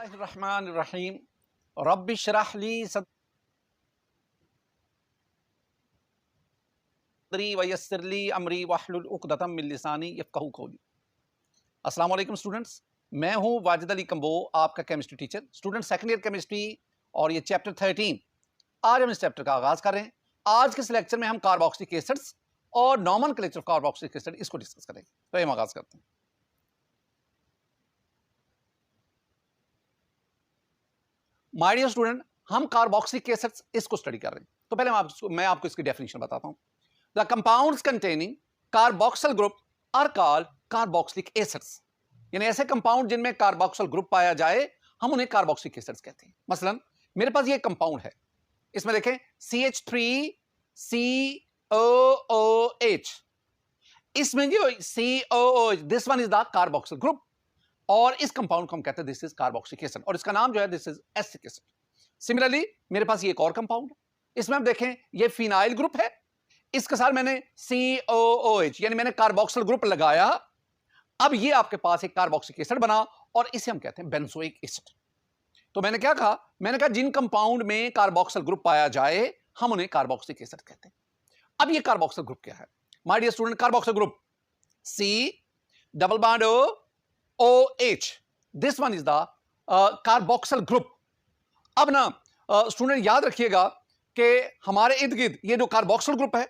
बिस्मिल्लाहिर्रहमानिर्रहीम रब्बि इश्रह ली सदरी वयस्सिर ली अमरी वहलुल उक़दतम मिन लिसानी यफ़क़हू क़ौली। अस्सलाम वालेकुम स्टूडेंट्स, मैं हूं वाजिद अली कंबो, आपका chemistry teacher. Student second year chemistry और ये चैप्टर 13, आज हम इस चैप्टर का आगाज कर रहे हैं। आज के इस लेक्चर में हम कार्बोक्सिलिक एसिड्स और नॉमेनक्लेचर ऑफ कार्बोक्सिलिक एसिड इसको डिस्कस करेंगे। तो हम आगाज करते हैं। माय डियर स्टूडेंट, हम कार्बोक्सिलिक एसिड्स इसको स्टडी कर रहे हैं। तो पहले मैं आपको इसकी डेफिनेशन बताता हूं। The compounds containing carboxyl group are called carboxylic acids. यानी ऐसे कंपाउंड जिनमें कार्बोक्सिल ग्रुप पाया जाए हम उन्हें कार्बोक्सिलिक एसिड्स कहते हैं। मसलन मेरे पास ये कंपाउंड है, इसमें देखें CH3COOH। इसमें जो COOH, this one is the carboxyl group, और इस कंपाउंड को हम कहते हैं दिस इज कार्बोक्सिलिक एसिड, और इसका नाम जो है this is acetic acid. Similarly मेरे पास ये एक और कंपाउंड है, इसमें हम देखें ये फिनाइल ग्रुप है, इसके साथ मैंने COOH यानी मैंने कार्बोक्सिल ग्रुप लगाया। अब ये आपके पास एक कार्बोक्सिलिक एसिड बना और इसे हम कहते हैं बेंजोइक एसिड। तो मैंने क्या कहा, मैंने कहा जिन कंपाउंड में कार्बोक्सिल ग्रुप पाया जाए हम उन्हें कार्बोक्सिलिक एसिड कहते हैं। अब ये कार्बोक्सिल ग्रुप क्या है my dear student? Carboxyl group C+OH, this one is the carboxyl group. अब ना स्टूडेंट याद रखिएगा कि हमारे इर्द गिर्द ये जो कार्बोक्सिल ग्रुप है,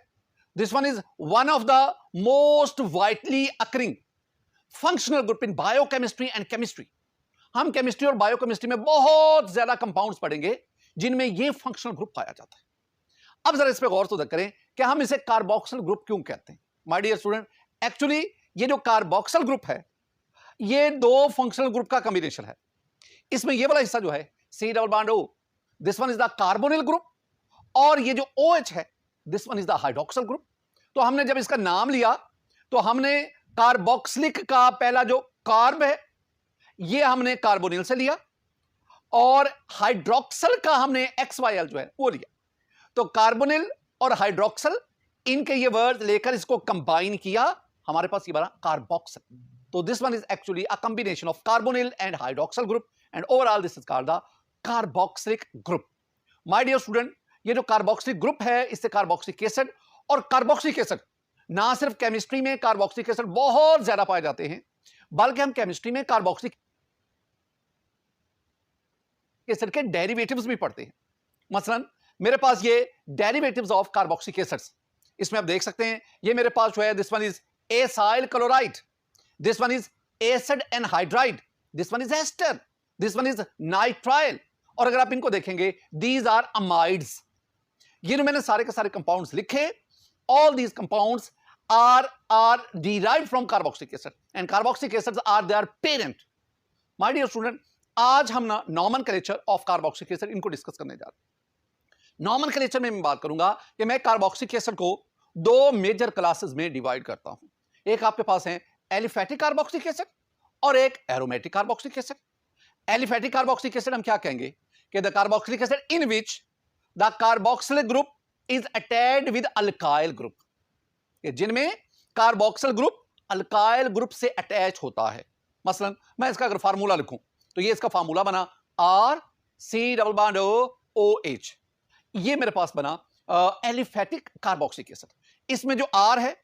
this one is one of the most widely occurring functional group in biochemistry and chemistry. हम केमिस्ट्री और बायोकेमिस्ट्री में बहुत ज्यादा कंपाउंड्स पढ़ेंगे जिनमें ये फंक्शनल ग्रुप पाया जाता है। अब जरा इस पे गौर तो करें कि हम इसे कार्बोक्सिल ग्रुप क्यों कहते हैं। माय डियर स्टूडेंट, एक्चुअली ये जो कार्बोक्सिल ग्रुप है ये दो फंक्शनल ग्रुप का कॉम्बिनेशन है। इसमें ये वाला हिस्सा जो है C+O, this one is the carbonyl group, और ये जो OH है this one is the hydroxyl group. तो हमने जब इसका नाम लिया तो हमने कार्बोक्सिलिक का पहला जो कार्ब है ये हमने कार्बोनिल से लिया, और हाइड्रोक्सिल का हमने XYL जो है वो लिया। तो कार्बोनिल और हाइड्रोक्सिल, इनके ये वर्ड लेकर इसको कंबाइन किया, हमारे पास ये बना कार्बोक्सिल। तो this one is actually a combination of carbonyl and hydroxyl group, and overall this is called the carboxylic group. My dear student, ये जो कार्बोक्सिलिक ग्रुप है इससे कार्बोक्सिलिक एसिड, और कार्बोक्सिलिक एसिड ना सिर्फ केमिस्ट्री में कार्बोक्सिलिक एसिड बहुत ज्यादा पाए जाते हैं, बल्कि हम केमिस्ट्री में कार्बोक्सिलिक एसिड के डेरिवेटिव्स भी पढ़ते हैं। मसलन मेरे पास ये डेरिवेटिव्स ऑफ कार्बोक्सिलिक एसिड्स, इसमें आप देख सकते हैं ये मेरे पास जो है this one is acyl chloride, this one is acid anhydride, this one is ester, this one is nitrile, और अगर आप इनको देखेंगे दीज आर अमाइड्स। ये जो मैंने सारे के सारे कंपाउंड्स लिखे, all these compounds are derived from carboxylic acid and carboxylic acids are their parent. My dear student, आज हम ना नॉमेनक्लेचर ऑफ कार्बोक्सिलिक एसिड इनको डिस्कस करने जा रहे हैं। नॉमेनक्लेचर में मैं बात करूंगा कि मैं कार्बोक्सिलिक एसिड को दो मेजर क्लासेस में डिवाइड करता हूं। एक आपके पास है एलिफेटिक कार्बोक्सिलिक एसिड और एक aromatic carboxylic acid. Aliphatic carboxylic acid हम क्या कहेंगे कि the carboxylic acid in which the carboxylic group is attached with alkyl group, जिनमें कार्बोक्सिल ग्रुप अल्काइल ग्रुप से अटैच होता है। मसलन मैं इसका अगर फार्मूला लिखूं तो ये इसका फार्मूला बना RC+OH, ये मेरे पास बना एलिफेटिक कार्बोक्सिलिक एसिड। इसमें जो R है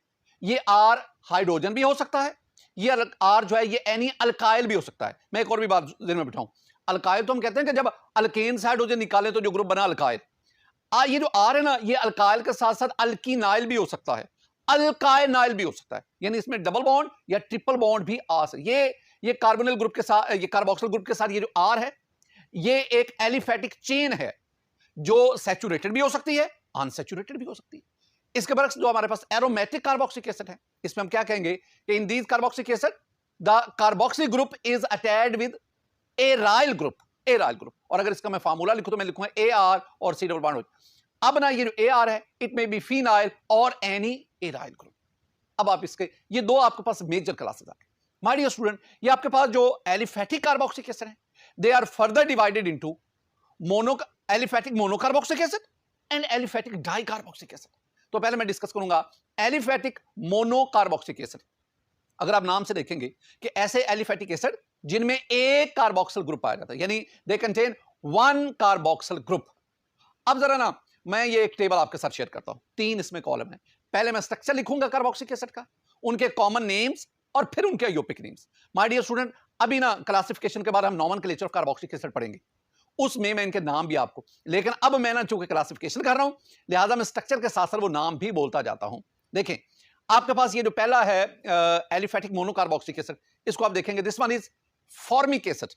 ये R हाइड्रोजन भी हो सकता है, ये R जो है ये एनी अल्काइल भी हो सकता है। मैं एक और भी बात दिन में बिठाऊं, अल्काइल तो हम कहते हैं कि जब अल्केन से हाइड्रोजन निकाले तो जो ग्रुप बना अल्काइल। ये जो R है ना ये अल्काइल के साथ साथ अल्कीनाइल भी हो सकता है, अल्काइनाइल भी हो सकता है, यानी इसमें डबल बॉन्ड या ट्रिपल बॉन्ड भी आ सकता है। ये कार्बोनिल ग्रुप के साथ, ये कार्बोक्सिल ग्रुप के साथ ये जो R है ये एक एलिफेटिक चेन है जो सैचुरेटेड भी हो सकती है, अनसैचुरेटेड भी हो सकती है। इसके बरक्स जो हमारे पास एरोमेटिक कार्बोक्सिलिक एसिड है, इसमें हम क्या कहेंगे कि in these carboxylic acid the carboxylic group is attached with aryl group, aryl group. और अगर इसका मैं फार्मूला लिखूं तो मैं लिखूंगा AR और C+OH। अब ना ये जो AR है इट मे बी फिनाइल और एनी एराइल ग्रुप। अब आप इसके ये दो आपके पास मेजर क्लासेस आ गए। माय डियर स्टूडेंट, ये आपके पास जो एलिफेटिक कार्बोक्सिलिक एसिड है they are further divided into aliphatic monocarboxylic acid and aliphatic dicarboxylic acid. तो पहले मैं डिस्कस करूंगा एलिफेटिक मोनोकार्बोक्सिलिक एसिड। अगर आप नाम से देखेंगे कि ऐसे एलिफेटिक एसिड जिनमें एक कार्बोक्सिल ग्रुप पाया जाता है, यानी they contain one carboxyl group. अब जरा ना मैं ये एक टेबल आपके साथ शेयर करता हूं, 3 इसमें कॉलम है। पहले मैं स्ट्रक्चर लिखूंगा कार्बोक्सिलिक एसिड का, उनके कॉमन नेम्स और फिर उनके आयोपिक नेम्स। माय डियर स्टूडेंट, अभी ना क्लासिफिकेशन के बाद हम नॉमेनक्लेचर ऑफ कार्बोक्सिलिक एसिड पढ़ेंगे, उसमें मैं इनके नाम भी आपको, लेकिन अब मैं ना चूंकि क्लासिफिकेशन कर रहा हूं, लिहाजा मैं स्ट्रक्चर के साथ साथ वो नाम भी बोलता जाता हूं। देखें, आपके पास ये जो पहला है एलिफेटिक मोनोकार्बोक्सिलिक एसिड, इसको आप देखेंगे, this one is formic acid.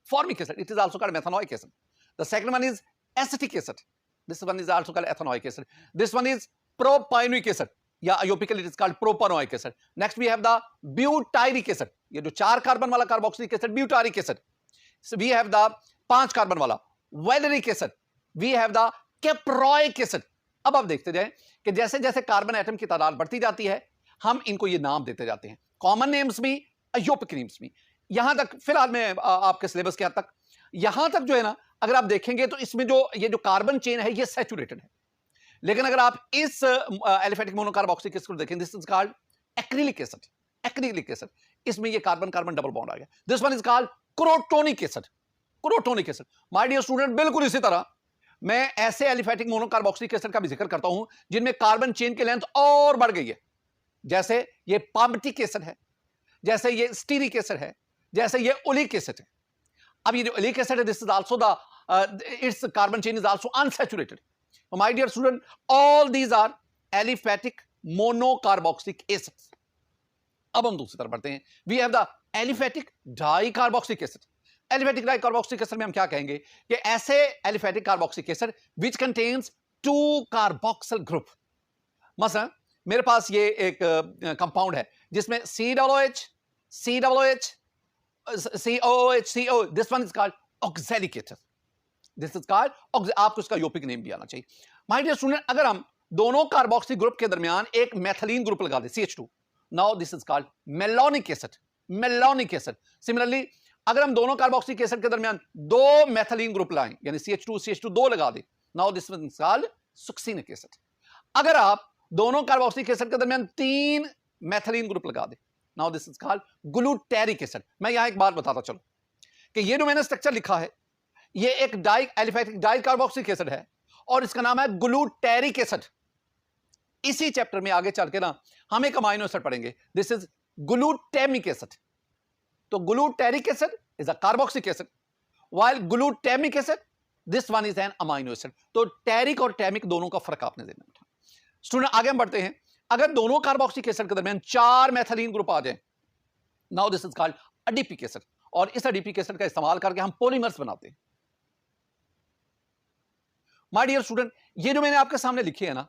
Formic acid, it is also called methanoic acid. The second one is acetic acid, this one is also called ethanoic acid. This one is propionic acid, या iopically it is called propanoic acid. Next we have the butyric acid, ये जो 4 carbon वाला carboxylic acid butyric acid. So we have the 5 carbon वाला valeric acid. We have the caproic acid. अब आप देखते जाएं कि जैसे जैसे कार्बन एटम की तादाद बढ़ती जाती है, हम इनको ये नाम देते जाते हैं, कॉमन नेम्स भी, आयोपिक नेम्स भी। यहां तक फिलहाल मैं आपके सिलेबस के हद तक, यहां तक जो है ना, अगर आप देखेंगे तो इसमें जो ये जो कार्बन चेन है ये सैचुरेटेड है, लेकिन अगर आप इस एलिफेटिक मोनोकार्बोक्सिलिक एसिड को देखें, this is called acrylic acid. Acrylic acid, इसमें ये कार्बन कार्बन डबल बॉन्ड आ गया। This one is called crotonic acid. Crotonic acid, my dear student, बिल्कुल इसी तरह मैं ऐसे एलिफेटिक मोनोकार्बोक्सिलिक एसिड का भी जिक्र करता हूं जिनमें कार्बन चेन की लेंथ और बढ़ गई है, जैसे ये पामटिक एसिड है, जैसे ये स्टीरिक एसिड है, जैसे ये ओलिक एसिड है। अब ये जो ओलिक एसिड है, this is also the its carbon chain is also unsaturated. So my dear student, all these are aliphatic monocarboxylic acids. अब हम दूसरी तरफ बढ़ते हैं, we have the aliphatic dicarboxylic acid. Aliphatic dicarboxylic acid में हम क्या कहेंगे कि ऐसे aliphatic carboxylic acid which contains 2 carboxyl group. मसलन मेरे पास ये एक कंपाउंड है जिसमें COOH, COOH, COOH, CO, this one is called oxalic acid. This is called, आपको इसका योपिक नेम भी आना चाहिए। माय डियर स्टूडेंट, अगर हम दोनों कार्बोक्सिल ग्रुप के दरमियान एक मेथिलीन ग्रुप लगा दें, CH2, now this is called malonic acid. Malonic acid. Similarly अगर हम दोनों कार्बोक्सिलिक एसिड के दरमियान 2 मेथिलीन ग्रुप लाएं, यानी CH2 2 लगा दें, now this is called succinic acid. अगर आप दोनों कार्बोक्सिलिक एसिड के दरमियान 3 मेथिलीन ग्रुप लगा दें, now this is called glutaric acid. मैं यहां एक बात बताता चलूं कि ये जो मैंने स्ट्रक्चर लिखा है, ये एक एलिफेटिक डाइकार्बोक्सिलिक एसिड है और इसका नाम है ग्लूटेरिक एसिड। इसी चैप्टर में आगे चल के ना हम एक अमाइनो एसिड पढ़ेंगे, दिस इज ग्लूटेमिक एसिड। तो glutaric acid is a carboxylic acid, while glutamic acid this one is an amino acid. तो टेरिक और टेमिक दोनों का फर्क आपने देना है। स्टूडेंट आगे हम बढ़ते हैं, अगर दोनों कार्बोक्सिलिक एसिड के दरमियान 4 मेथिलीन ग्रुप आ जाए, now this is called adipic acid, और इस एडिपिक एसिड का इस्तेमाल करके हम पॉलीमर्स बनाते हैं। माय डियर स्टूडेंट, ये जो मैंने आपके सामने लिखे हैं ना,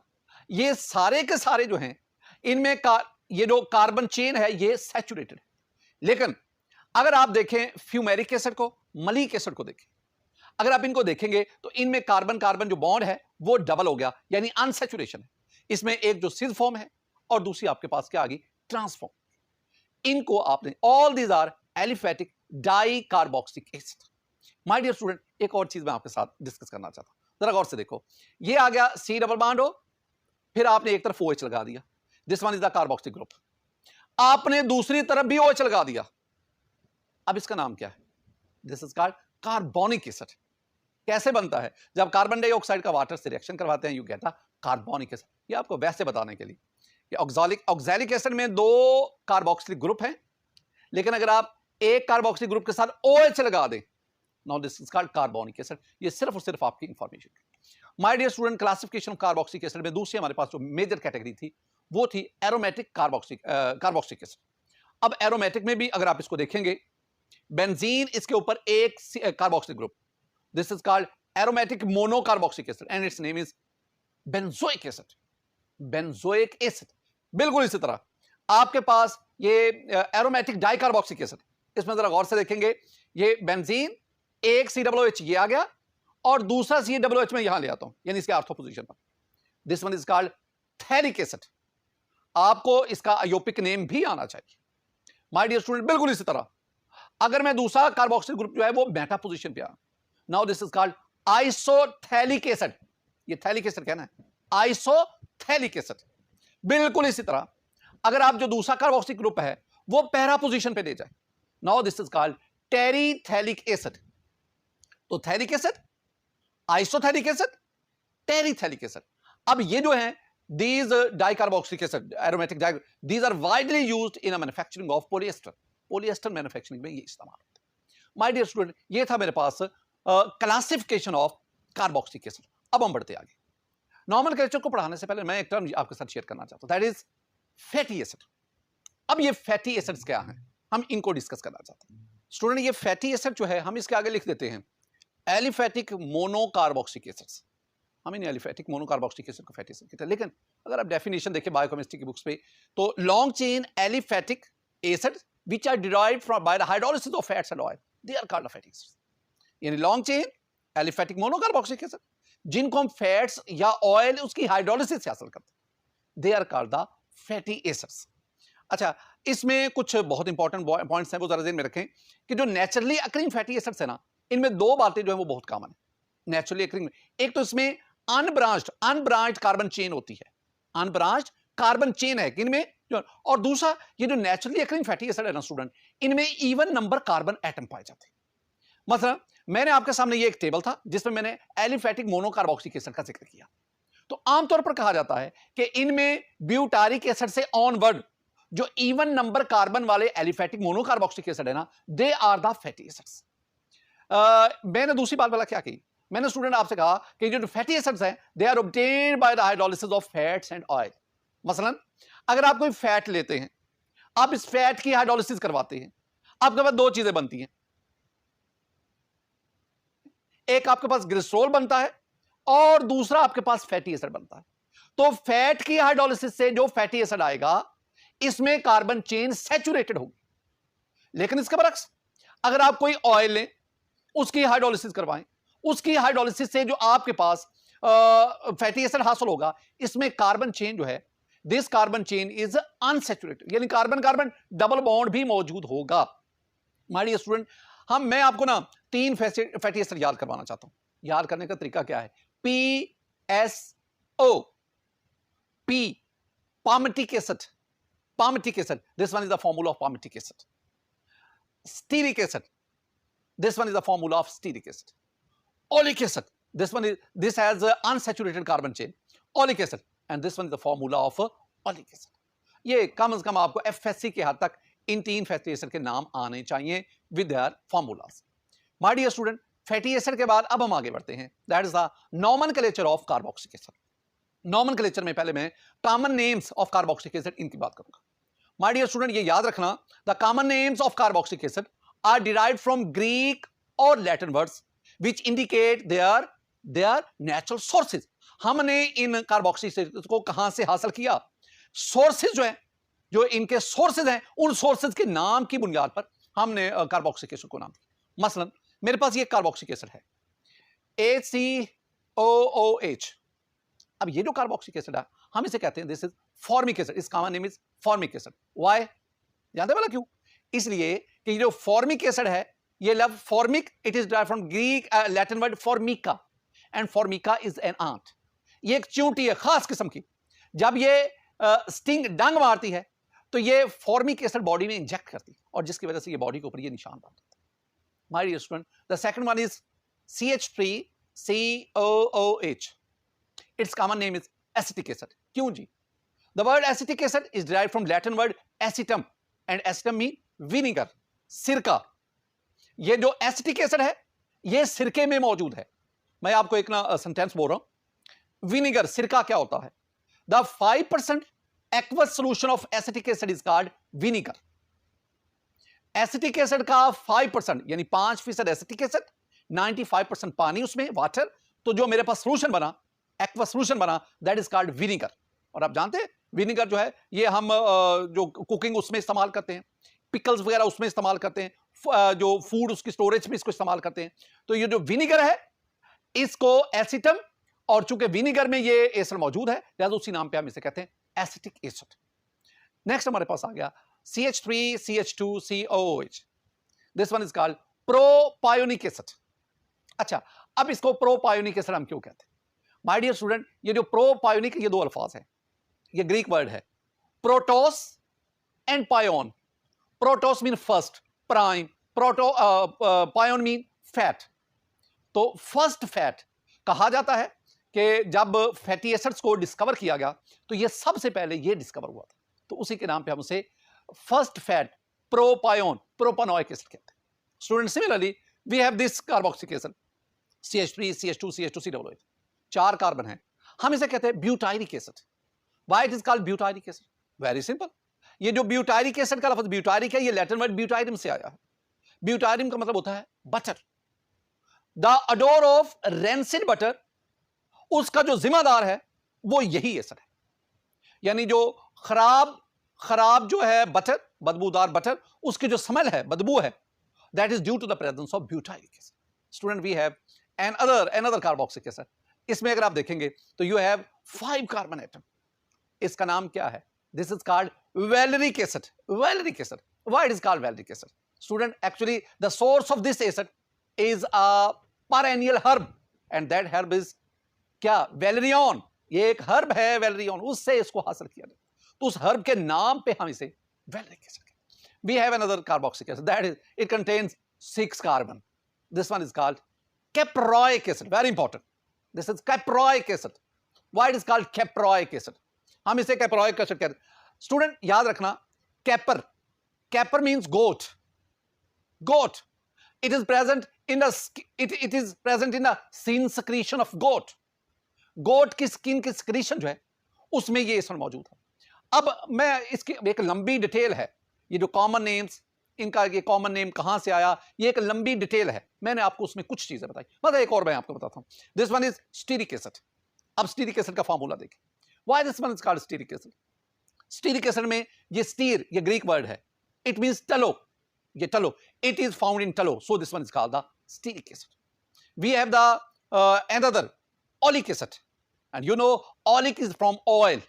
ये सारे के सारे जो हैं, इनमें ये जो कार्बन चेन है ये सैचुरेटेड है, लेकिन अगर आप देखें फ्यूमेरिक एसिड को, मलिक एसिड को देखें, अगर आप इनको देखेंगे तो इनमें कार्बन कार्बन जो बॉन्ड है वो डबल हो गया, यानी अनसैचुरेशन है। इसमें एक जो सिस फॉर्म है और दूसरी आपके पास क्या आ गई, ट्रांसफॉर्म। इनको आपने, all these are aliphatic dicarboxylic acid. My dear student, एक और चीज मैं आपके साथ डिस्कस करना चाहता हूं, जरा गौर से देखो, ये आ गया C डबल बॉन्ड हो, फिर आपने एक तरफ OH लगा दिया, this one is the carboxylic group, आपने दूसरी तरफ भी OH लगा दिया, अब इसका नाम क्या है, this is called carbonic acid. कैसे बनता है, जब कार्बन डाइऑक्साइड का वाटर से रिएक्शन करवाते हैं, you get a carbonic acid. ये आपको वैसे बताने के लिए कि ऑक्सैलिक एसिड में 2 कार्बोक्सिलिक ग्रुप हैं, लेकिन अगर आप एक कार्बोक्सिलिक ग्रुप के साथ OH लगा दें, now this is called carbonic acid। ये सिर्फ और सिर्फ आपकी information. My dear student, classification of carboxylic acid में दूसरी हमारे पास जो मेजर कैटेगरी थी वो थी एरोमेटिक कार्बोक्सिलिक एसिड। अब एरोमेटिक में भी अगर आप इसको देखेंगे, बेंजीन इसके ऊपर एक carboxylic group, this is called aromatic monocarboxylic acid and it's name is benzoic acid. Benzoic acid. बिल्कुल इसी तरह आपके पास ये एरोमेटिक डाइकार्बोक्सिलिक एसिड, इसमें जरा गौर से देखेंगे, ये बेंजीन, एक COOH ये आ गया और दूसरा COOH में यहां ले आता हूं, यानी इसके ऑर्थो पोजीशन पर, this one is called phthalic acid. आपको इसका आयोपिक नेम भी आना चाहिए। माय डियर स्टूडेंट, बिल्कुल इसी तरह अगर मैं दूसरा कार्बोक्सिल ग्रुप जो है वो मेटा पोजीशन पे आ, now this is called isophthalic acid. ये थैलिक एसिड कहना है, आइसोथैलिक एसिड। बिल्कुल इसी तरह अगर आप जो दूसरा कार्बोक्सिल ग्रुप है वो पैरा पोजीशन पे ले जाए, now this is called terephthalic acid. तो phthalic acid, isophthalic acid, terephthalic acid. अब ये जो है these dicarboxylic acid aromatic these are widely used in a manufacturing of polyester manufacturing में ये इस्तेमाल होते हैं। माय डियर स्टूडेंट, ये था मेरे पास क्लासिफिकेशन ऑफ कार्बोक्सिलिक एसिड। अब हम बढ़ते आगे। नॉमेनक्लेचर को पढ़ाने से पहले मैं एक टर्म आपके साथ शेयर करना चाहता हूं, दैट इज फैटी एसिड। अब ये फैटी एसिड्स क्या हैं, हम इनको डिस्कस करना चाहते हैं। स्टूडेंट, ये फैटी एसिड जो है हम इसके आगे लिख देते हैं एलिफैटिक मोनोकार्बोक्सिलिक एसिड्स। हम इन एलिफैटिक मोनोकार्बोक्सिलिक एसिड को फैटी एसिड कहते हैं। लेकिन अगर आप डेफिनेशन देखें बायोकेमिस्ट्री की बुक्स पे, तो long chain aliphatic acid which are derived from by the hydrolysis of fats and oil, they are called fatty acids. यानी long chain aliphatic monocarboxylic acid जिनको हम फैट्स या ऑयल उसकी हाइड्रोलिसिस से हासिल करते हैं, they are called the fatty acids. अच्छा, इसमें कुछ बहुत इंपॉर्टेंट पॉइंट्स हैं, वो जरा ध्यान में रखें कि जो नेचुरली अकरिंग फैटी एसिड्स है ना, इनमें दो बातें जो है वो बहुत कॉमन है नेचुरली अकरिंग में। एक तो इसमें अनब्रांच्ड कार्बन चेन होती है, अनब्रांच्ड कार्बन चेन है इनमें जो, और दूसरा ये जो नेचुरली अकरिंग फैटी एसिड है ना स्टूडेंट, इनमें इवन नंबर कार्बन एटम पाए जाते हैं। मतलब मैंने आपके सामने ये एक टेबल था जिसमें मैंने एलिफैटिक मोनोकार्बोक्सिलिक एसिड का जिक्र किया। तो आमतौर पर कहा जाता है कि इनमें ब्यूटारिक एसिड से ऑनवर्ड जो इवन नंबर कार्बन वाले एलिफैटिक मोनोकार्बोक्सिलिक एसिड है ना, they are the fatty acids. मैंने दूसरी बात वाला क्या की, मैंने स्टूडेंट आपसे कहा कि जो फैटी एसिड्स हैं they are obtained by the hydrolysis of fats and oil. मसलन अगर आप कोई फैट लेते हैं, आप इस फैट की हाइड्रोलिसिस करवाते हैं, आपके पास दो चीजें बनती हैं, एक आपके पास ग्लिसरॉल बनता है और दूसरा आपके पास फैटी एसिड बनता है। तो फैट की हाइड्रोलिसिस से जो फैटी एसिड आएगा इसमें कार्बन चेन सैचुरेटेड होगी। लेकिन इसके बरक्स अगर आप कोई ऑयल लें, उसकी हाइड्रोलिसिस करवाएं, उसकी हाइड्रोलिसिस से जो आपके पास फैटी एसिड हासिल होगा, इसमें कार्बन चेन जो है, this carbon chain is unsaturated, यानी कार्बन कार्बन डबल बॉन्ड भी मौजूद होगा। माय डियर स्टूडेंट, मैं आपको ना 3 फैटी एसिड याद करवाना चाहता हूं। याद करने का तरीका क्या है? PSO, P, palmitic acid, this one is the formula of palmitic acid. Stearic acid, this one is the formula of stearic acid. Oleic acid, this has a unsaturated carbon chain, oleic acid, and this one is the formula of oleic acid. ये कम से कम आपको FSC के हद तक इन 3 fatty acid के नाम आने चाहिए with their formulas. My dear student, fatty acid के बाद अब हम आगे बढ़ते हैं, that is the nomenclature of carboxylic acid. Nomenclature में पहले मैं common names of carboxylic acid इनकी बात करूंगा। माय डियर स्टूडेंट, ये याद रखना, the common names of carboxylic acid are derived from Greek और Latin words which indicate their natural sources. हमने इन कार्बोक्सिलिक एसिड को कहां से हासिल किया? सोर्सेज जो है, जो इनके सोर्सेज हैं, उन सोर्सेज के नाम की बुनियाद पर हमने कार्बोक्सिलिक एसिड को नाम दिया। मसलन मेरे पास ये कार्बोक्सिलिक एसिड है ACOOH। अब ये जो कार्बोक्सिलिक एसिड है हम इसे कहते हैं दिस इज फॉर्मिक एसिड, इसका common name is formic acid. Why? जानते वाला क्यों? इसलिए कि जो फॉर्मिक एसिड है, ये लव formic, it is derived from Greek Latin word formica, and formica is an ant. ये एक चींटी है खास किस्म की। जब ये स्टिंग डंग मारती है तो ये फॉर्मिक एसिड बॉडी में इंजेक्ट करती है, और जिसकी वजह से ये बॉडी के ऊपर ये निशान डालता है। My dear student, the second one is CH3COOH। Its common name is acetic acid. क्यों जी? The word acetic acid is derived from Latin word acetum, and acetum mean vinegar, सिरका। ये जो एसिटिक एसिड है ये सिरके में मौजूद है। मैं आपको एक ना सेंटेंस बोल रहा हूं, विनेगर, सिरका क्या होता है? The 5% aqueous solution of acetic acid is called vinegar. Acetic acid का 5% यानी 5% एसिटिक एसिड, 95% पानी उसमें वाटर, तो जो मेरे पास सोल्यूशन बना, एक्वस सोल्यूशन बना, दैट इज कॉल्ड विनेगर। और आप जानते हैं विनेगर जो है ये हम जो कुकिंग उसमें इस्तेमाल करते हैं, पिकल्स वगैरह उसमें इस्तेमाल करते हैं, जो फूड उसकी स्टोरेज में इसको इस्तेमाल करते हैं। तो ये जो विनेगर है इसको एसिटम, और चूंकि विनेगर में ये एसिड मौजूद है लिहाजा उसी नाम पे हम इसे कहते हैं एसिटिक एसिड। नेक्स्ट हमारे पास आ गया CH3CH2COOH। This one is called propionic acid. अच्छा, अब इसको प्रोपायोनिक एसिड हम क्यों कहते हैं? माय डियर स्टूडेंट, ये जो प्रोपायोनिक, ये दो अल्फाज हैं, ये ग्रीक वर्ड है, protos and pion. Protos mean first, prime, pion mean fat. तो फर्स्ट फैट कहा जाता है कि जब फैटी एसिड्स को डिस्कवर किया गया तो ये सबसे पहले ये डिस्कवर हुआ था, तो उसी के नाम पे हम उसे फर्स्ट फैट प्रोपायोन प्रोपानोइक एसिड कहते हैं। Student, similarly we have this carboxylic acid CH3 CH2 CH2 COOH, 4 carbon है, हम इसे कहते हैं butyric acid. Why it is called butyric acid? Very simple, ये जो ब्यूटाइरिक एसिड का लफ्ज ब्यूटाइरिक है, ये लैटिन वर्ड ब्यूटाइरियम से आया है। ब्यूटाइरियम का मतलब होता है butter. The adore of rancid butter, उसका जो जिम्मेदार है वो यही एसिड है। यानी जो खराब जो है बटर, बदबूदार बटर, उसकी जो स्मेल है, बदबू है, that is due to the presence of butyric acid. Student, we have another carboxylic acid. इसमें अगर आप देखेंगे तो यू हैव 5 कार्बन एटम। इसका नाम क्या है? This is called valeric acid. Valeric acid, why it is called valeric acid? Student, actually the source of this acid is a perennial herb and that herb is क्या? Valerian. ये एक herb है Valerian, उससे इसको हासिल किया गया, तो उस हर्ब के नाम पे हम इसे वैलेरिक एसिड कहते हैं। We have another carboxylic acid, that is it contains 6 carbon. This one is called caproic acid. Very important, this is caproic acid. Why it is called caproic acid? हम इसे कैप्रोइक एसिड कहते हैं। Student, याद रखना, caper means goat. It is present in the skin secretion of goat. Goat की skin की secretion जो है उसमें ये एसिड मौजूद है। अब मैं इसकी एक लंबी डिटेल है, ये जो कॉमन नेम्स, इनका ये कॉमन नेम कहां से आया, ये एक लंबी डिटेल है, मैंने आपको उसमें कुछ चीजें बताई। मतलब एक और मैं आपको बताता हूं। This one is stearic acid. अब स्टीरिक एसिड का फॉर्मूला देखिए। Why this one is called stearic acid? Stearic acid में ये स्टीर, ये ग्रीक वर्ड है, इट मींस टलो। ये tallow, it is found in tallow, so this one is called the stearic acid. We have the another oleic acid, and you know oleic is from oil,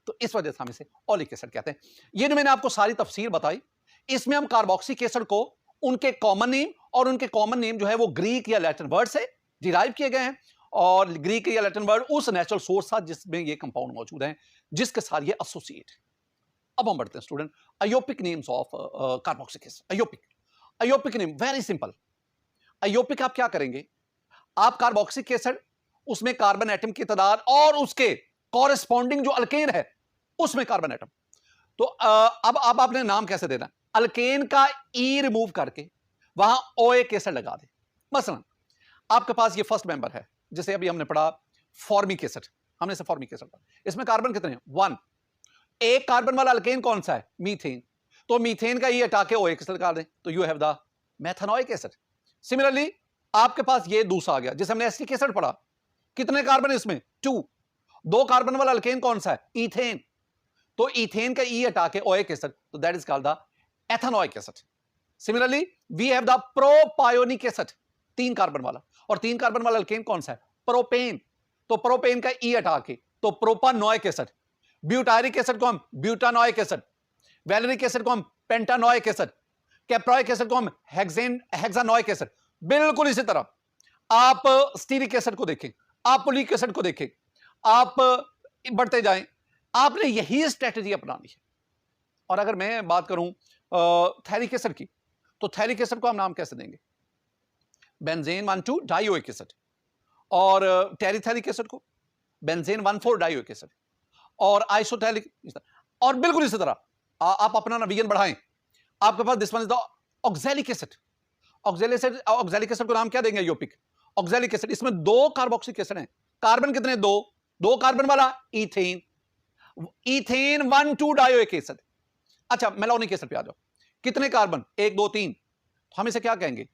तो इस वजह से हम इसे oleic acid कहते हैं। ये जो मैंने आपको सारी तफसीर बताई, इसमें हम कार्बोक्सिलिक एसिड को उनके कॉमन नेम, और उनके कॉमन नेम जो है वो ग्रीक या लैटिन वर्ड से डिराइव किए गए हैं, और ग्रीक या लैटिन वर्ड उस नेचुरल सोर्स था जिसमें ये कंपाउंड मौजूद हैं, जिसके साथ ये एसोसिएट। अब हम बढ़ते हैं student, IUPAC names of carboxylic acid. IUPAC name very simple. IUPAC आप क्या करेंगे, आप कार्बोक्सिलिक एसिड, उसमें कार्बन एटम की तादाद और उसके कॉरेस्पॉन्डिंग जो अल्केन है उसमें कार्बन एटम, तो अब आपने नाम कैसे देना? अल्केन का ई रिमूव करके वहां ओएक एसिड लगा दे। मसलन आपके पास ये फर्स्ट मेंबर है, जिसे अभी हमने पढ़ा फॉर्मिक एसिड, हमने इसे फॉर्मिक एसिड पढ़ा। इसमें कार्बन कितने हैं? 1। एक कार्बन वाला अल्केन कौन सा है? मीथेन। तो मीथेन का ये हटा के ओएक एसिड लगा दें, तो you have the methanoic acid. Similarly आपके पास ये दूसरा आ गया जिसे हमने एसिटिक एसिड पढ़ा, कितने कार्बन है इसमें? 2। 2 कार्बन वाला अल्केन कौन सा है? ईथेन। तो ईथेन का ई हटा के ओएक एसिड, तो that is called the ethanoic acid. Similarly we have the propionic acid, 3 carbon वाला, और 3 कार्बन वाला अल्केन कौन सा है? प्रोपेन। तो प्रोपेन का ई हटा के तो प्रोपानोइक एसिड। ब्यूटायरिक एसिड को हम ब्यूटानोइक एसिड, वैलेरिक एसिड को हम पेंटानोइक एसिड, कैप्रोइक एसिड को हम हेक्सानोइक एसिड। बिल्कुल इसी तरह आप स्टीरिक एसिड को देखें, आप ओलिक एसिड को देखें, आप बढ़ते जाएं, आपने यही स्ट्रेटजी अपनानी है। और अगर मैं बात करूं थैलिक एसिड की, तो थैलिक एसिड को हम नाम कैसे देंगे? बेंजीन 1,2 डाइओइक एसिड, और टेरिथैलिक एसिड को बेंजीन 1,4 डाइओइक एसिड, और आइसोथैलिक, और बिल्कुल इसी तरह आप अपना नवीन बढ़ाएं, आपके पास this one is the oxalic acid. Oxalic acid को नाम क्या देंगे? IUPAC oxalic acid. इसमें 2 कार्बोक्सिलिक एसिड हैं, कार्बन कितने? 2 कार्बन वाला ईथेन, ईथेन 1,2 डाइओइक एसिड। अच्छा, मेलोनिक एसिड पे आ जाओ, कितने कार्बन? 1 2 3, हम इसे क्या कहेंगे?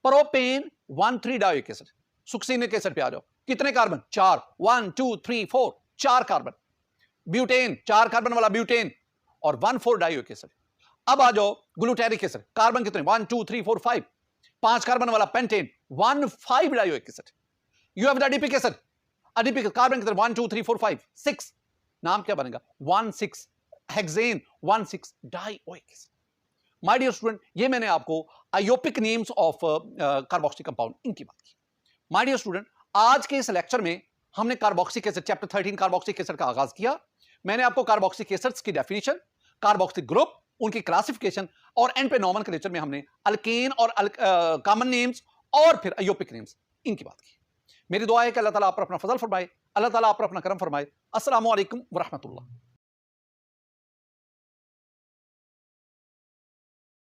Propane 1,3 dioic acid. Succinic acid पे आ जाओ, कितने कार्बन? 4, 1 2 3 4, 4 कार्बन। ब्यूटेन, 4 कार्बन वाला ब्यूटेन, और 1,4 डाइओइक एसिड। अब आ जाओ ग्लूटेरिक एसिड, कार्बन कितने? 1 2 3 4 5, 5 कार्बन वाला pentane, 1,5 dioic acid. You have the adipic acid, adipic carbon कितने? 1 2 3 4 5 6, नाम क्या बनेगा? 1,6 hexane 1,6 dioic acid. My dear student, ये मैंने आपको IUPAC names of carboxylic compound इनकी बात की। माय डियर स्टूडेंट, आज के इस लेक्चर में हमने carboxylic acid chapter 13 carboxylic acid का आगाज किया। मैंने आपको कार्बोक्सिलिक एसिड्स की डेफिनेशन, कार्बोक्सिलिक ग्रुप उनकी क्लासिफिकेशन, और एंड पे नॉमेनक्लेचर में हमने अल्केन और कॉमन नेम्स और फिर अयोपिक नेम्स, इनकी बात की। मेरी दुआ है कि अल्लाह ताला आप पर अपना फजल फरमाए, अल्लाह ताला आप पर अपना करम फरमाए। अस्सलामु अलैकुम व रहमतुल्लाह।